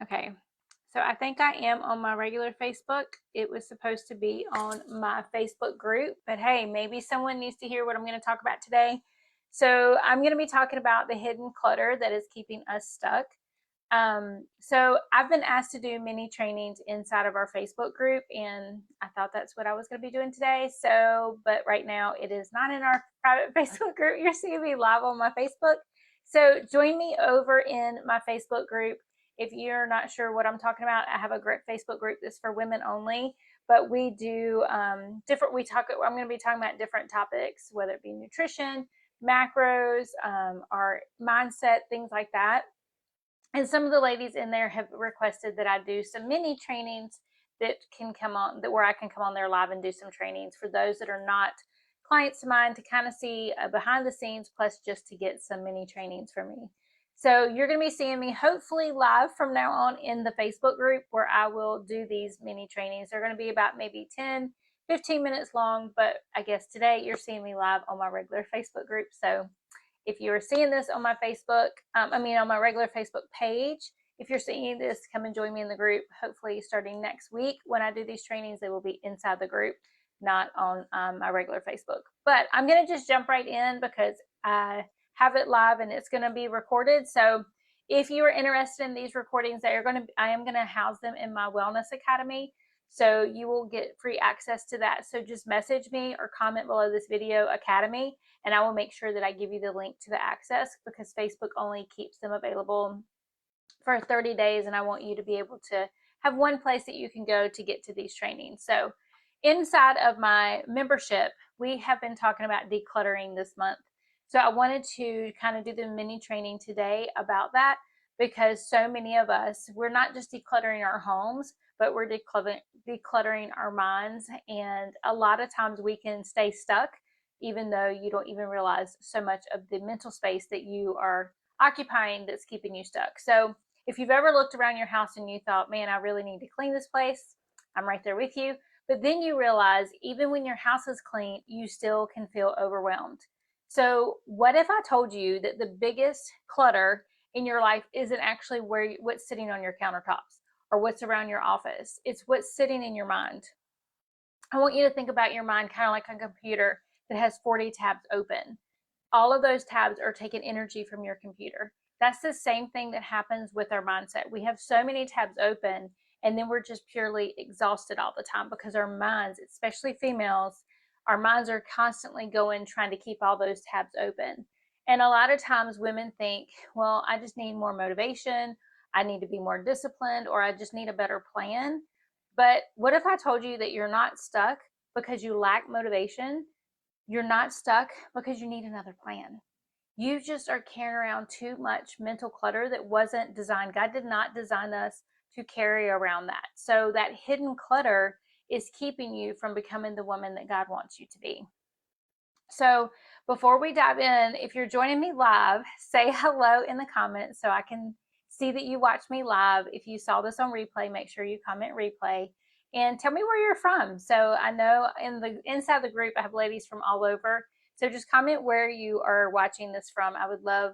Okay, so I think I am on my regular Facebook. It was supposed to be on my Facebook group, but hey, maybe someone needs to hear what I'm going to talk about today. So I'm going to be talking about the hidden clutter that is keeping us stuck. So I've been asked to do mini trainings inside of our Facebook group, and I thought that's what I was going to be doing today. So, but right now it is not in our private Facebook group. You're seeing me live on my Facebook. So join me over in my Facebook group. If you're not sure what I'm talking about, I have a great Facebook group that's for women only. But we do different. I'm going to be talking about different topics, whether it be nutrition, macros, our mindset, things like that. And some of the ladies in there have requested that I do some mini trainings that can come on, that where I can come on there live and do some trainings for those that are not clients of mine to kind of see behind the scenes, plus just to get some mini trainings from me. So you're going to be seeing me hopefully live from now on in the Facebook group where I will do these mini trainings. They're going to be about maybe 10, 15 minutes long, but I guess today you're seeing me live on my regular Facebook group. So if you are seeing this on my Facebook, on my regular Facebook page, if you're seeing this, come and join me in the group. Hopefully starting next week when I do these trainings, they will be inside the group, not on my regular Facebook. But I'm going to just jump right in because I have it live and it's going to be recorded. So if you are interested in these recordings, I am going to house them in my Wellness Academy. So you will get free access to that. So just message me or comment below this video, Academy, and I will make sure that I give you the link to the access because Facebook only keeps them available for 30 days, and I want you to be able to have one place that you can go to get to these trainings. So inside of my membership, we have been talking about decluttering this month. So I wanted to kind of do the mini training today about that because so many of us, we're not just decluttering our homes, but we're decluttering our minds. And a lot of times we can stay stuck even though you don't even realize so much of the mental space that you are occupying that's keeping you stuck. So if you've ever looked around your house and you thought, man, I really need to clean this place, I'm right there with you. But then you realize even when your house is clean, you still can feel overwhelmed. So what if I told you that the biggest clutter in your life isn't actually what's sitting on your countertops or what's around your office? It's what's sitting in your mind. I want you to think about your mind kind of like a computer that has 40 tabs open. All of those tabs are taking energy from your computer. That's the same thing that happens with our mindset. We have so many tabs open, and then we're just purely exhausted all the time because our minds, especially females, our minds are constantly going trying to keep all those tabs open. And a lot of times women think, well, I just need more motivation, I need to be more disciplined, or I just need a better plan. But what if I told you that you're not stuck because you lack motivation? You're not stuck because you need another plan. You just are carrying around too much mental clutter that wasn't designed. God did not design us to carry around that. So that hidden clutter is keeping you from becoming the woman that God wants you to be. So before we dive in, if you're joining me live, say hello in the comments so I can see that you watched me live. If you saw this on replay, make sure you comment replay and tell me where you're from. So I know inside the group, I have ladies from all over. So just comment where you are watching this from. I would love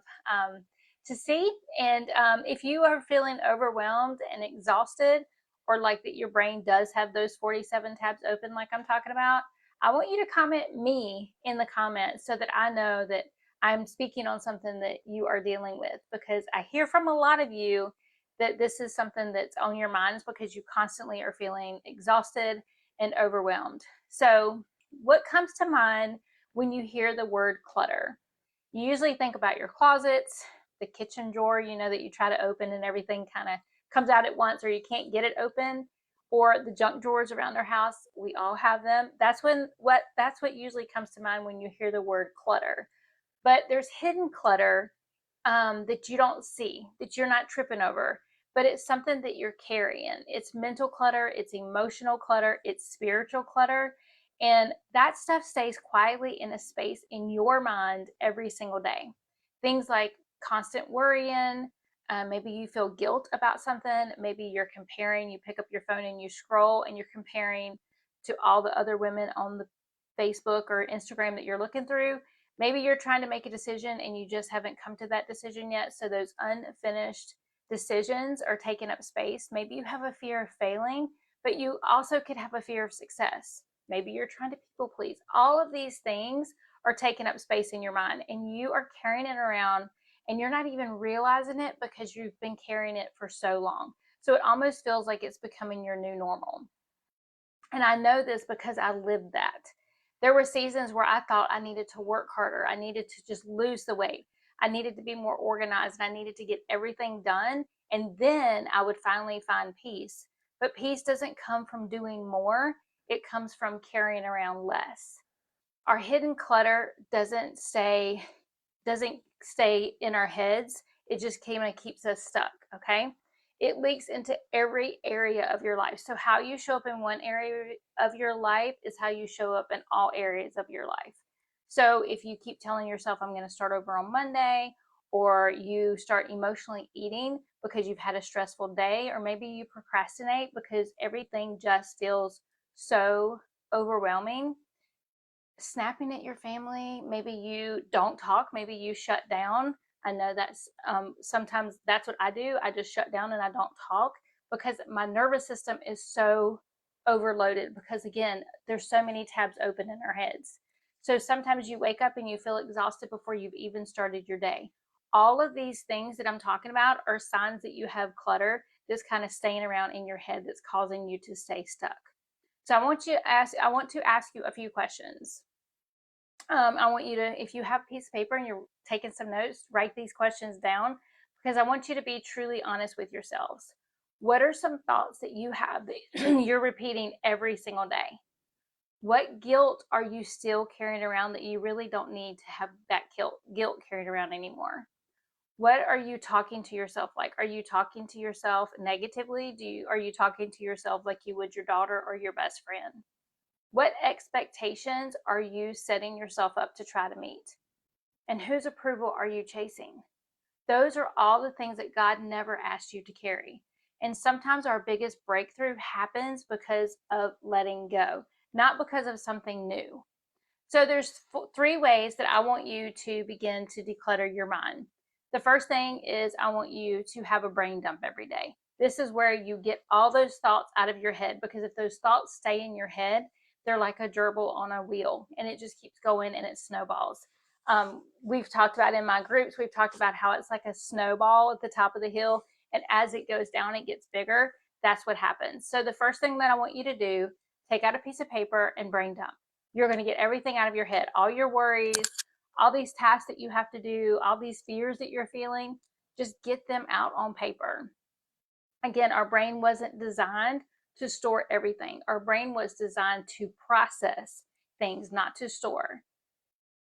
to see. And if you are feeling overwhelmed and exhausted, or like that your brain does have those 47 tabs open like I'm talking about, I want you to comment me in the comments so that I know that I'm speaking on something that you are dealing with, because I hear from a lot of you that this is something that's on your minds because you constantly are feeling exhausted and overwhelmed. So what comes to mind when you hear the word clutter? You usually think about your closets, the kitchen drawer, that you try to open and everything kind of comes out at once or you can't get it open, or the junk drawers around our house. We all have them. That's what usually comes to mind when you hear the word clutter. But there's hidden clutter that you don't see, that you're not tripping over, but it's something that you're carrying. It's mental clutter, it's emotional clutter, it's spiritual clutter. And that stuff stays quietly in a space in your mind every single day. Things like constant worrying, maybe you feel guilt about something. Maybe you're comparing, you pick up your phone and you scroll and you're comparing to all the other women on the Facebook or Instagram that you're looking through. Maybe you're trying to make a decision and you just haven't come to that decision yet. So those unfinished decisions are taking up space. Maybe you have a fear of failing, but you also could have a fear of success. Maybe you're trying to people please. All of these things are taking up space in your mind, and you are carrying it around, and you're not even realizing it because you've been carrying it for so long. So it almost feels like it's becoming your new normal. And I know this because I lived that. There were seasons where I thought I needed to work harder. I needed to just lose the weight. I needed to be more organized, and I needed to get everything done. And then I would finally find peace. But peace doesn't come from doing more, it comes from carrying around less. Our hidden clutter doesn't stay in our heads. It just kind of keeps us stuck, okay? It leaks into every area of your life. So how you show up in one area of your life is how you show up in all areas of your life. So if you keep telling yourself, I'm going to start over on Monday, or you start emotionally eating because you've had a stressful day, or maybe you procrastinate because everything just feels so overwhelming, snapping at your family, maybe you don't talk, maybe you shut down. I know that's sometimes that's what I do. I just shut down and I don't talk because my nervous system is so overloaded, because again, there's so many tabs open in our heads. So sometimes you wake up and you feel exhausted before you've even started your day. All of these things that I'm talking about are signs that you have clutter that's kind of staying around in your head that's causing you to stay stuck. So I want to ask you a few questions. I want you to, if you have a piece of paper and you're taking some notes, write these questions down, because I want you to be truly honest with yourselves. What are some thoughts that you have that you're repeating every single day? What guilt are you still carrying around that you really don't need to have that guilt carried around anymore? What are you talking to yourself like? Are you talking to yourself negatively? Are you talking to yourself like you would your daughter or your best friend? What expectations are you setting yourself up to try to meet? And whose approval are you chasing? Those are all the things that God never asked you to carry. And sometimes our biggest breakthrough happens because of letting go, not because of something new. So there's three ways that I want you to begin to declutter your mind. The first thing is I want you to have a brain dump every day. This is where you get all those thoughts out of your head, because if those thoughts stay in your head, they're like a gerbil on a wheel, and it just keeps going and it snowballs. We've talked about in my groups, we've talked about how it's like a snowball at the top of the hill, and as it goes down, it gets bigger. That's what happens. So the first thing that I want you to do, take out a piece of paper and brain dump. You're going to get everything out of your head, all your worries, all these tasks that you have to do, all these fears that you're feeling. Just get them out on paper. Again, our brain wasn't designed to store everything. Our brain was designed to process things, not to store.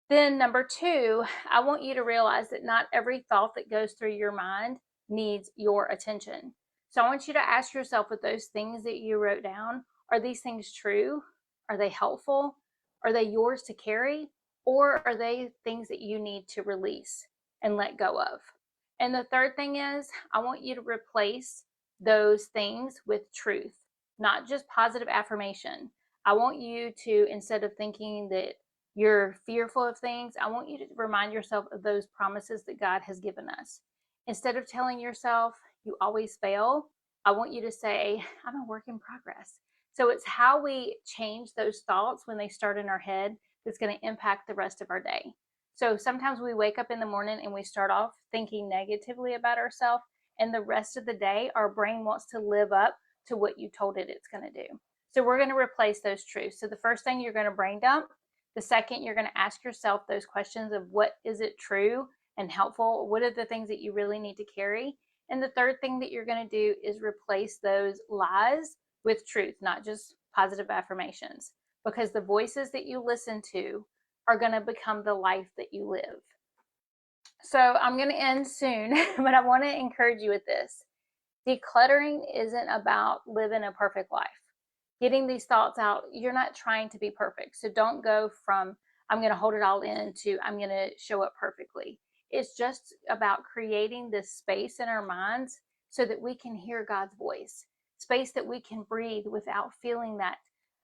Then number two, I want you to realize that not every thought that goes through your mind needs your attention. So I want you to ask yourself, with those things that you wrote down, are these things true? Are they helpful? Are they yours to carry? Or are they things that you need to release and let go of? And the third thing is, I want you to replace those things with truth, not just positive affirmation. I want you to, instead of thinking that you're fearful of things, I want you to remind yourself of those promises that God has given us. Instead of telling yourself you always fail, I want you to say, I'm a work in progress. So it's how we change those thoughts when they start in our head that's going to impact the rest of our day. So sometimes we wake up in the morning and we start off thinking negatively about ourselves, and the rest of the day, our brain wants to live up to what you told it it's going to do. So we're going to replace those truths. So the first thing, you're going to brain dump. The second, you're going to ask yourself those questions of what is it true and helpful? What are the things that you really need to carry? And the third thing that you're going to do is replace those lies with truth, not just positive affirmations, because the voices that you listen to are going to become the life that you live. So I'm going to end soon, but I want to encourage you with this. Decluttering isn't about living a perfect life. Getting these thoughts out, you're not trying to be perfect. So don't go from I'm going to hold it all in to I'm going to show up perfectly. It's just about creating this space in our minds so that we can hear God's voice, space that we can breathe without feeling that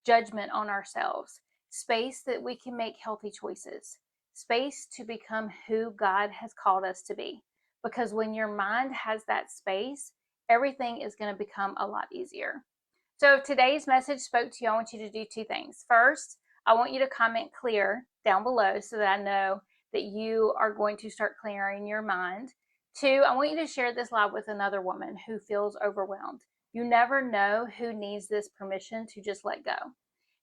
judgment on ourselves, space that we can make healthy choices, space to become who God has called us to be. because when your mind has that space, everything is going to become a lot easier. So if today's message spoke to you, I want you to do two things. First, I want you to comment clear down below so that I know that you are going to start clearing your mind. Two, I want you to share this live with another woman who feels overwhelmed. You never know who needs this permission to just let go.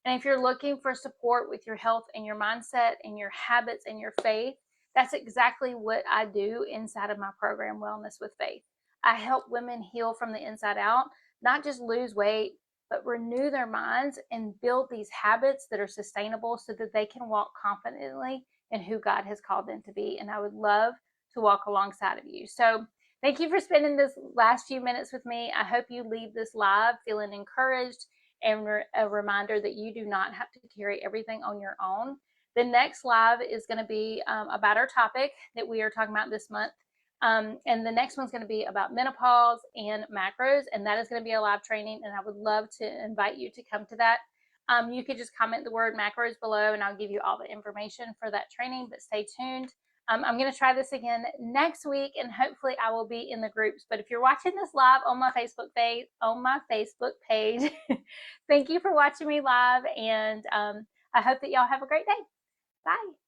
And if you're looking for support with your health and your mindset and your habits and your faith, that's exactly what I do inside of my program, Wellness with Faith. I help women heal from the inside out, not just lose weight, but renew their minds and build these habits that are sustainable so that they can walk confidently in who God has called them to be. And I would love to walk alongside of you. So thank you for spending this last few minutes with me. I hope you leave this live feeling encouraged and a reminder that you do not have to carry everything on your own. The next live is going to be about our topic that we are talking about this month. And the next one's going to be about menopause and macros, and that is going to be a live training, and I would love to invite you to come to that. You could just comment the word macros below, and I'll give you all the information for that training, but stay tuned. I'm going to try this again next week, and hopefully I will be in the groups. But if you're watching this live on my Facebook page, thank you for watching me live, and I hope that y'all have a great day. Bye.